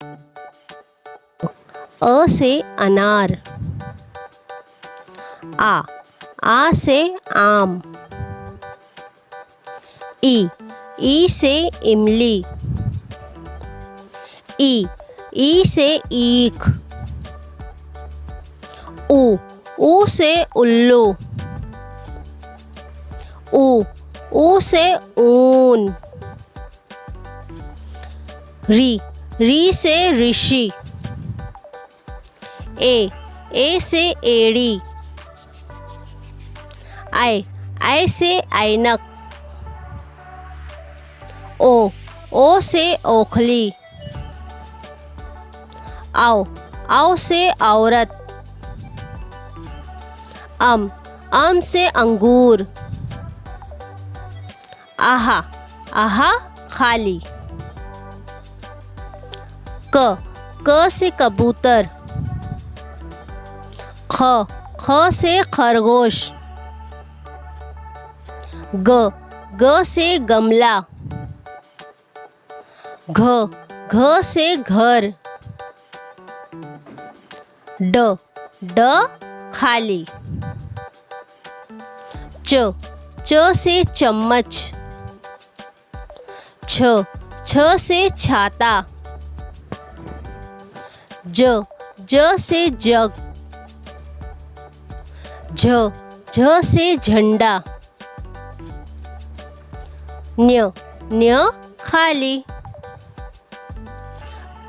अ से अनार। आ से आम। ई से इमली। ई से ईख। ऊ से उल्लू। ऊ से ऊन। री से ऋषि। ए से एड़ी। आई से ऐनक। ओ से ओखली। आओ से औरत। अम से अंगूर। आहा खाली। क से कबूतर। ख से खरगोश। ग से गमला। घ से घर। ड खाली। च से चम्मच। छ से छाता। ज से जग। झ से झंडा। न्य खाली।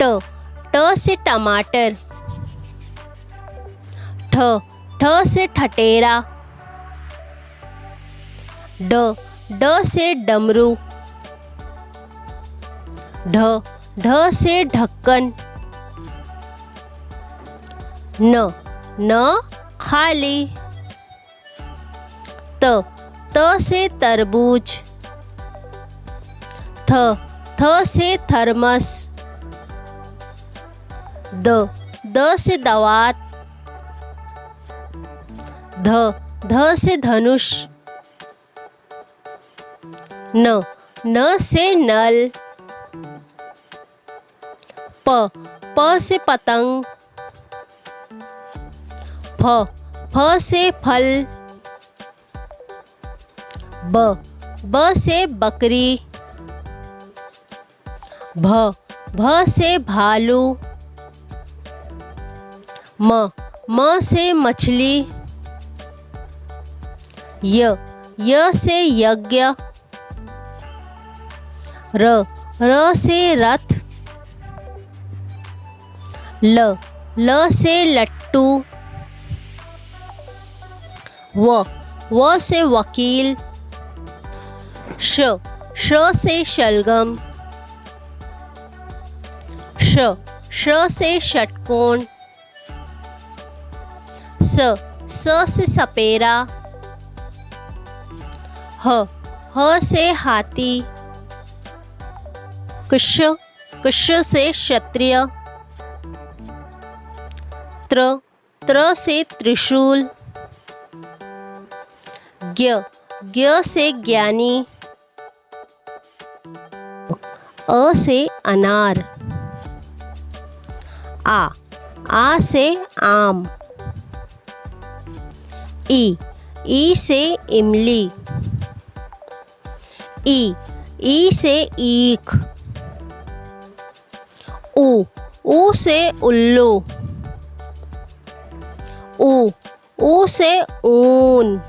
ट से टमाटर। ठ से ठटेरा। ड से डमरू। ढ से ढक्कन। न खाली। त से तरबूज। थ से थर्मस। द से दवात। ध से धनुष। न से नल। प से पतंग। फ से फल। ब से बकरी। भ से भालू। म से मछली। य से यज्ञ। र से रथ। ल से लट्टू। व से वकील। श से शलगम। श से षटकोण। स से सपेरा। ह से हाथी। कुश से क्षत्रिय। त्र से त्रिशूल। ज्ञ से ज्ञानी। अ से अनार। आ से आम। ई से इमली। ई से ईख। ऊ से उल्लू। ऊ से ऊन।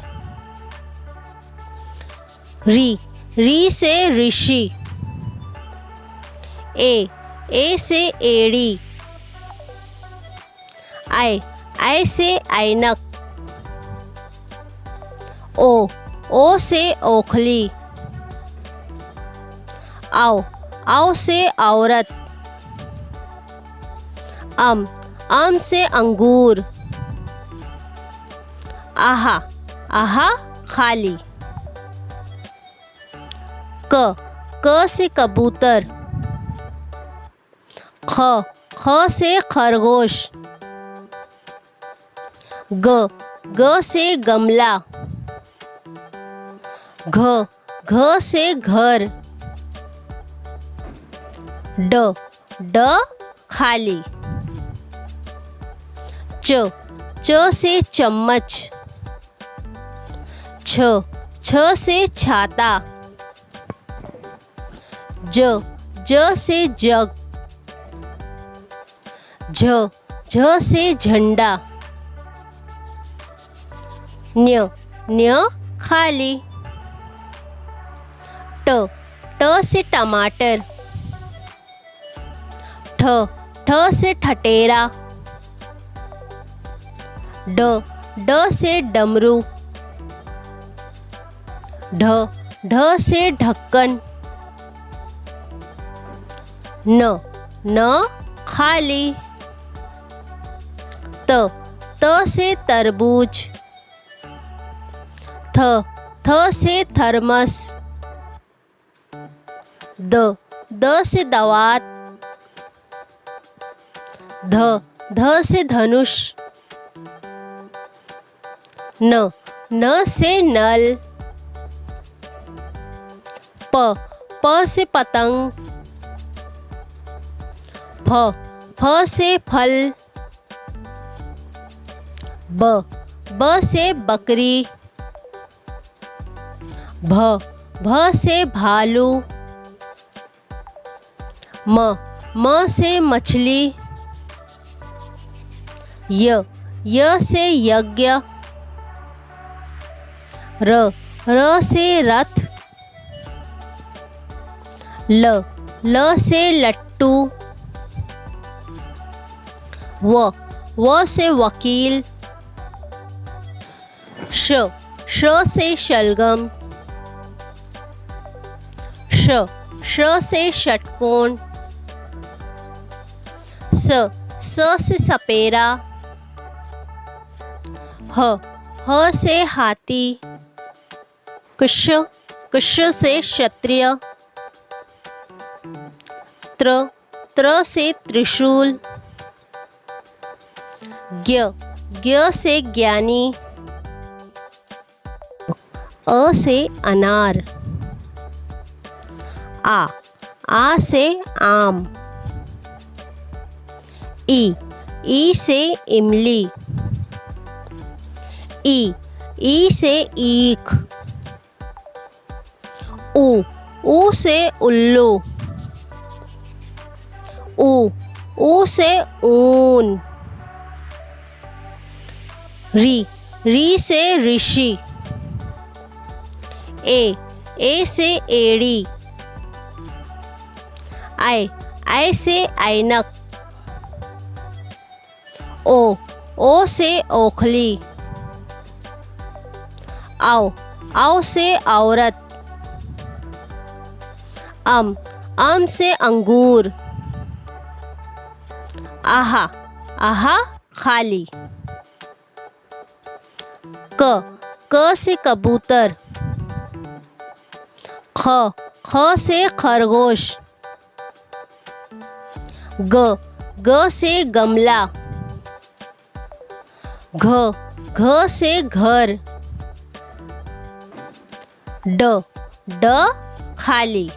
री से ऋषि। ए से एड़ी। आई से ऐनक। ओ से ओखली। आओ से औरत। अम से अंगूर। आहा खाली। क से कबूतर। ख से खरगोश। ग से गमला। घ से घर। ड खाली। च से चम्मच। छ से छाता। ज से जग। झ से झंडा। न्य खाली। ट से टमाटर। ठ से ठटेरा। ड से डमरू। ढ से ढक्कन। न खाली। त से तरबूज। थ से थर्मस। द से दवात। ध से धनुष। न से नल। प से पतंग। फ से फल। ब से बकरी। भ से भालू। म से मछली। य से यज्ञ। र से रथ। ल से लट्टू। व से वकील। श से शलगम। श से षटकोण। स से सपेरा। ह से हाथी। कुश से क्षत्रिय। त्र से त्रिशूल। ज्ञ से ज्ञानी। अ से अनार। आ से आम। ई से इमली। ई से ईख। ऊ से उल्लू। ऊ से ऊन। री से ऋषि। ए से एड़ी। आई से ऐनक। ओ से ओखली। आओ से औरत। अम से अंगूर। आहा खाली। क से कबूतर। ख से खरगोश। ग से गमला। घ से घर। ड खाली।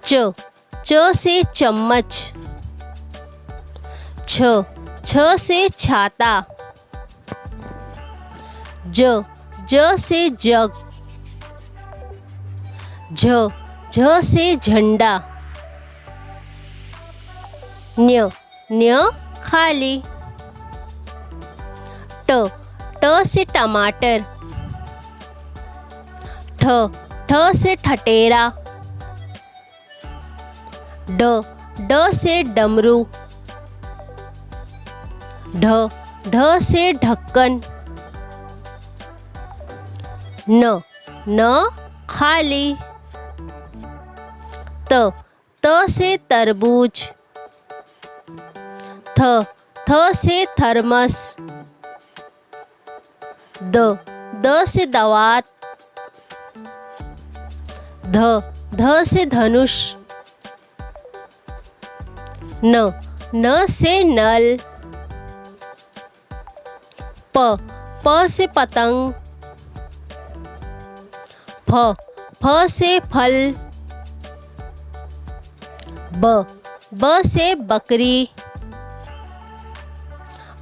च से चम्मच। छ से छाता। ज से जग। झ से झंडा। न्य खाली। ट से टमाटर। ठ से ठटेरा। ड से डमरू। ढ से ढक्कन। न खाली। त से तरबूज। थ से थर्मस। द से दवात। ध से धनुष। न से नल। प से पतंग। फ से फल। ब से बकरी।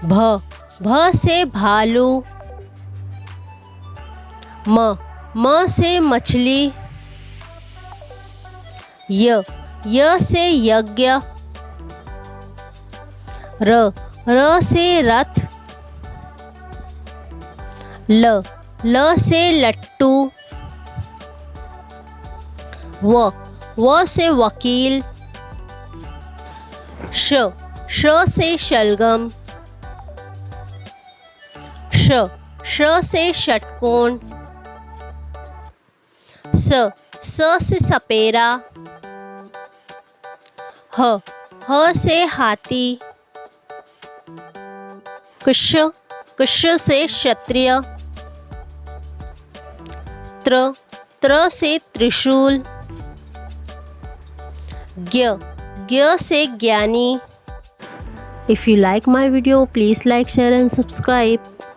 भ से भालू। म से मछली। य से यज्ञ। र से रथ। ल से लट्टू। व से वकील। श से शलगम। श से षटकोण। स से सपेरा। ह से हाथी। कुश से क्षत्रिय। त्र से त्रिशूल। ज्ञ से ज्ञानी। If you like my video, please like, share and subscribe.